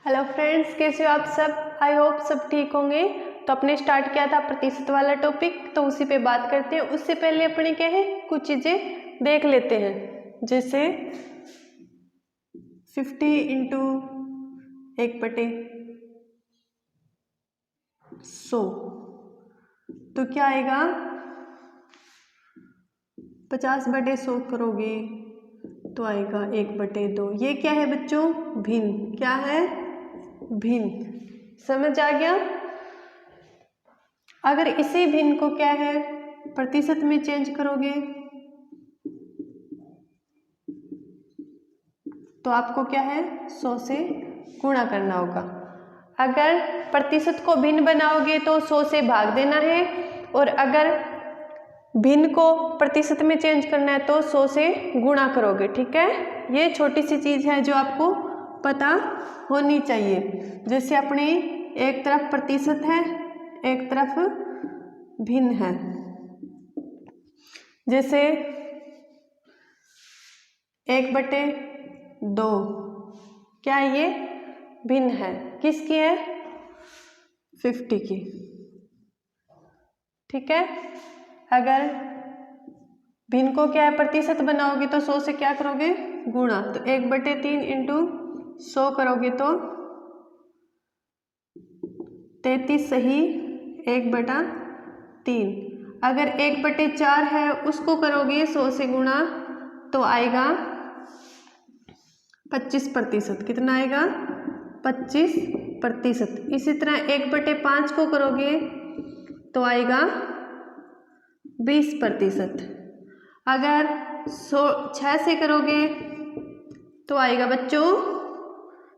Hello friends, कैसे हो आप सब। आई होप सब ठीक होंगे। तो अपने स्टार्ट किया था प्रतिशत वाला टॉपिक, तो उसी पे बात करते हैं। उससे पहले अपने क्या है कुछ चीज़ें देख लेते हैं, जैसे 50 इंटू 1/100 तो क्या आएगा। 50/100 करोगे तो आएगा 1/2। ये क्या है बच्चों, भिन्न। क्या है, भिन्न। समझ आ गया। अगर इसी भिन्न को क्या है प्रतिशत में चेंज करोगे तो आपको क्या है 100 से गुणा करना होगा। अगर प्रतिशत को भिन्न बनाओगे तो 100 से भाग देना है, और अगर भिन्न को प्रतिशत में चेंज करना है तो 100 से गुणा करोगे। ठीक है, ये छोटी सी चीज़ है जो आपको पता होनी चाहिए। जैसे अपने एक तरफ प्रतिशत है, एक तरफ भिन्न है। जैसे 1/2 क्या है, ये भिन्न है। किसकी है, 50 की। ठीक है, अगर भिन्न को क्या है प्रतिशत बनाओगे तो 100 से क्या करोगे गुणा, तो 1/3 इंटू 100 करोगे तो 33 सही 1/3। अगर 1/4 है उसको करोगे 100 से गुणा तो आएगा 25%। कितना आएगा, 25%। इसी तरह 1/5 को करोगे तो आएगा 20%। अगर 6 से करोगे तो आएगा बच्चों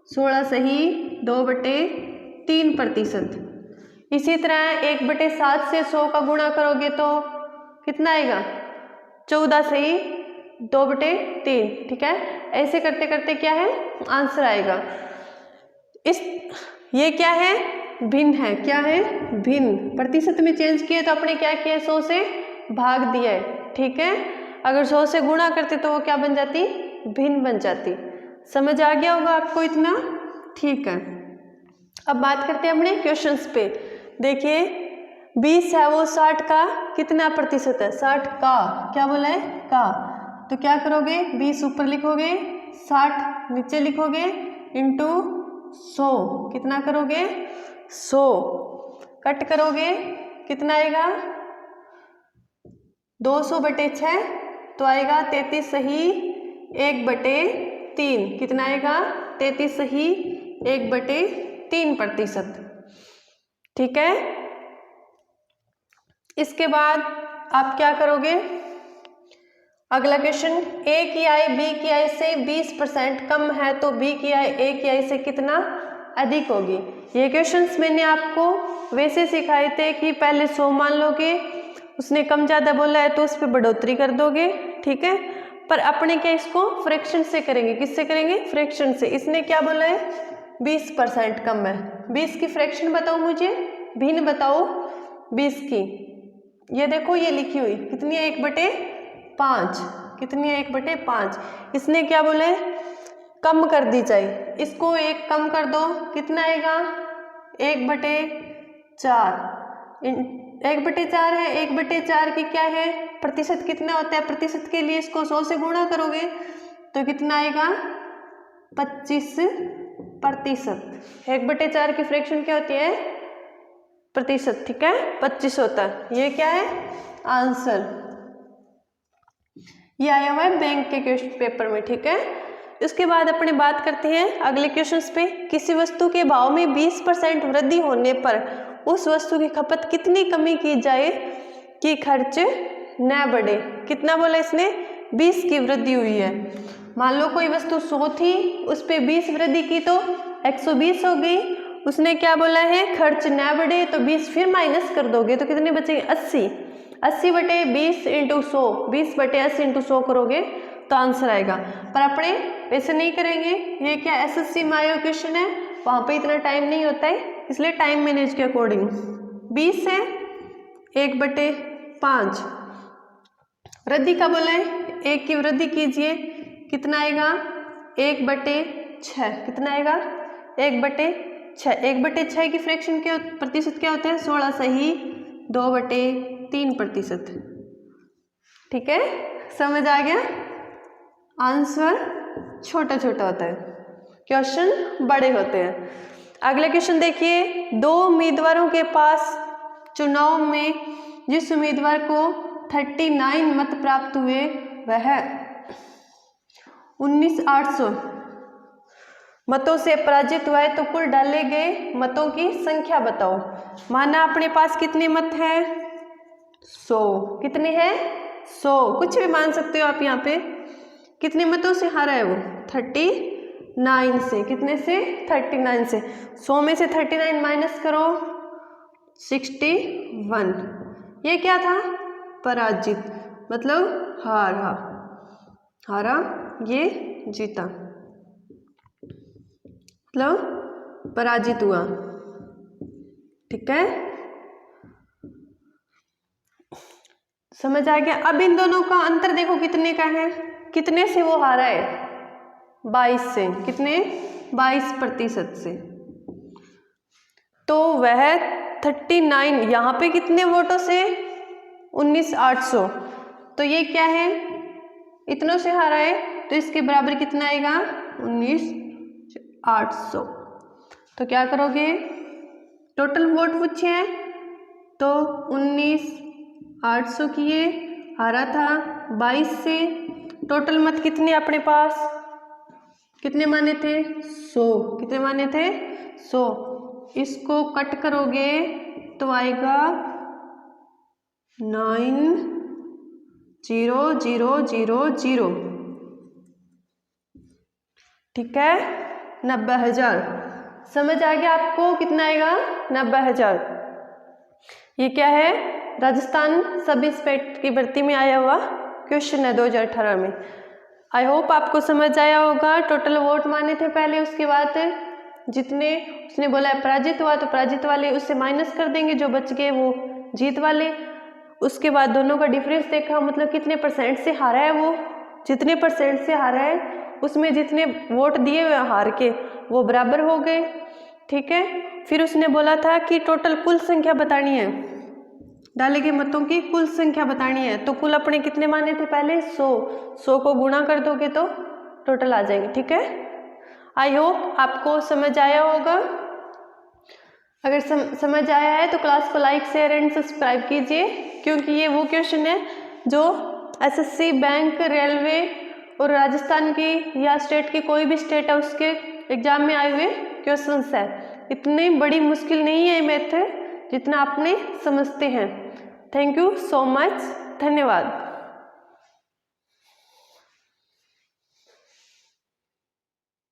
16 सही 2/3%। इसी तरह 1/7 से 100 का गुणा करोगे तो कितना आएगा 14 सही 2/3। ठीक है, ऐसे करते करते क्या है आंसर आएगा। ये क्या है, भिन्न है। क्या है, भिन्न। प्रतिशत में चेंज किए तो अपने क्या किया 100 से भाग दिया है। ठीक है, अगर 100 से गुणा करते तो वो क्या बन जाती, भिन्न बन जाती। समझ आ गया होगा आपको इतना। ठीक है, अब बात करते हैं अपने क्वेश्चंस पे। देखिए 20 है वो 60 का कितना प्रतिशत है, 60 का क्या बोला है का। तो क्या करोगे 20 ऊपर लिखोगे 60 नीचे लिखोगे इंटू 100 कितना करोगे 100 कट करोगे कितना आएगा 200/6 तो आएगा 33 सही 1/3। कितना आएगा 33 सही 1/3%। ठीक है, इसके बाद आप क्या करोगे, अगला क्वेश्चन, ए की आय बी की आय से 20% कम है तो बी की आय ए की आय से कितना अधिक होगी। ये क्वेश्चंस मैंने आपको वैसे सिखाए थे कि पहले 100 मान लोगे, उसने कम ज़्यादा बोला है तो उस पर बढ़ोतरी कर दोगे। ठीक है, पर अपने क्या इसको फ्रैक्शन से करेंगे। किससे करेंगे, फ्रैक्शन से। इसने क्या बोला है 20% कम है। 20 की फ्रैक्शन बताओ मुझे, भिन्न बताओ 20 की। ये देखो ये लिखी हुई कितनी है 1/5। कितनी है 1/5। इसने क्या बोला है कम कर दी जाए, इसको एक कम कर दो कितना आएगा 1/4। 1/4 है, 1/4 की क्या है प्रतिशत कितना होता है, प्रतिशत के लिए इसको 100 से गुणा करोगे तो कितना आएगा 25%। 1/4 की फ्रैक्शन क्या होती है प्रतिशत। ठीक है, 25 होता है। ये क्या है आंसर, ये आया हुआ है बैंक के क्वेश्चन पेपर में। ठीक है, इसके बाद अपने बात करते हैं अगले क्वेश्चंस पे। किसी वस्तु के भाव में 20% वृद्धि होने पर उस वस्तु की खपत कितनी कमी की जाए कि खर्च न बढ़े। कितना बोला इसने 20 की वृद्धि हुई है। मान लो कोई वस्तु 100 थी, उस पे 20 वृद्धि की तो 120 हो गई। उसने क्या बोला है खर्च न बढ़े, तो 20 फिर माइनस कर दोगे तो कितने बचेंगे 80। 80/20 इंटू 100, 20/80 इंटू 100 करोगे तो आंसर आएगा। पर अपने वैसे नहीं करेंगे, ये क्या एसएससी में आया क्वेश्चन है, वहाँ पे इतना टाइम नहीं होता है, इसलिए टाइम मैनेज के अकॉर्डिंग 20 है 1/5। वृद्धि का बोला है 1 की वृद्धि कीजिए कितना आएगा 1/6। कितना आएगा 1/6। 1/6 की फ्रैक्शन क्या प्रतिशत क्या होता है? 16 सही 2/3%। ठीक है, समझ आ गया? आंसर छोटा छोटा होता है, क्वेश्चन बड़े होते हैं। अगला क्वेश्चन देखिए, 2 उम्मीदवारों के पास चुनाव में जिस उम्मीदवार को 39 मत प्राप्त हुए वह 19,800 मतों से पराजित हुआ है, तो कुल डाले गए मतों की संख्या बताओ। माना अपने पास कितने मत हैं? 100। कितने हैं? 100, कुछ भी मान सकते हो आप। यहाँ पे कितने मतों से हारा है वो? 39 से। कितने से? 39 से। 100 में से 39 माइनस करो, 61। ये क्या था? पराजित, मतलब हारा। हारा, ये जीता, मतलब पराजित हुआ। ठीक है, समझ आ गया? अब इन दोनों का अंतर देखो कितने का है। कितने से वो हारा है? 22 से। कितने? 22% से। तो वह 39, यहाँ पे कितने वोटों से? 19,800। तो ये क्या है? इतनों से हारा है, तो इसके बराबर कितना आएगा? 19,800। तो क्या करोगे? टोटल वोट पूछे हैं, तो 19,800 किए, हारा था 22 से। टोटल मत कितने अपने पास? कितने माने थे? 100। कितने माने थे? 100। इसको कट करोगे तो आएगा 9,0,0,0। ठीक है, 90,000। समझ आ गया आपको? कितना आएगा? 90,000। ये क्या है? राजस्थान सब इंस्पेक्टर की भर्ती में आया हुआ क्वेश्चन है 2018 में। आई होप आपको समझ आया होगा। टोटल वोट माने थे पहले, उसके बाद जितने उसने बोला है पराजित हुआ, तो पराजित वाले उससे माइनस कर देंगे, जो बच गए वो जीत वाले। उसके बाद दोनों का डिफरेंस देखा, मतलब कितने परसेंट से हारा है वो। जितने परसेंट से हारा है उसमें जितने वोट दिए हुए हार के वो बराबर हो गए। ठीक है, फिर उसने बोला था कि टोटल कुल संख्या बतानी है, डाले गए मतों की कुल संख्या बतानी है। तो कुल अपने कितने माने थे पहले? 100 को गुणा कर दोगे तो टोटल आ जाएंगे। ठीक है, आई होप आपको समझ आया होगा। अगर समझ आया है तो क्लास को लाइक, शेयर एंड सब्सक्राइब कीजिए, क्योंकि ये वो क्वेश्चन है जो एसएससी, बैंक, रेलवे और राजस्थान की या स्टेट की कोई भी स्टेट है उसके एग्जाम में आए हुए क्वेश्चंस है। इतनी बड़ी मुश्किल नहीं है मैथ जितना आपने समझते हैं। थैंक यू सो मच, धन्यवाद।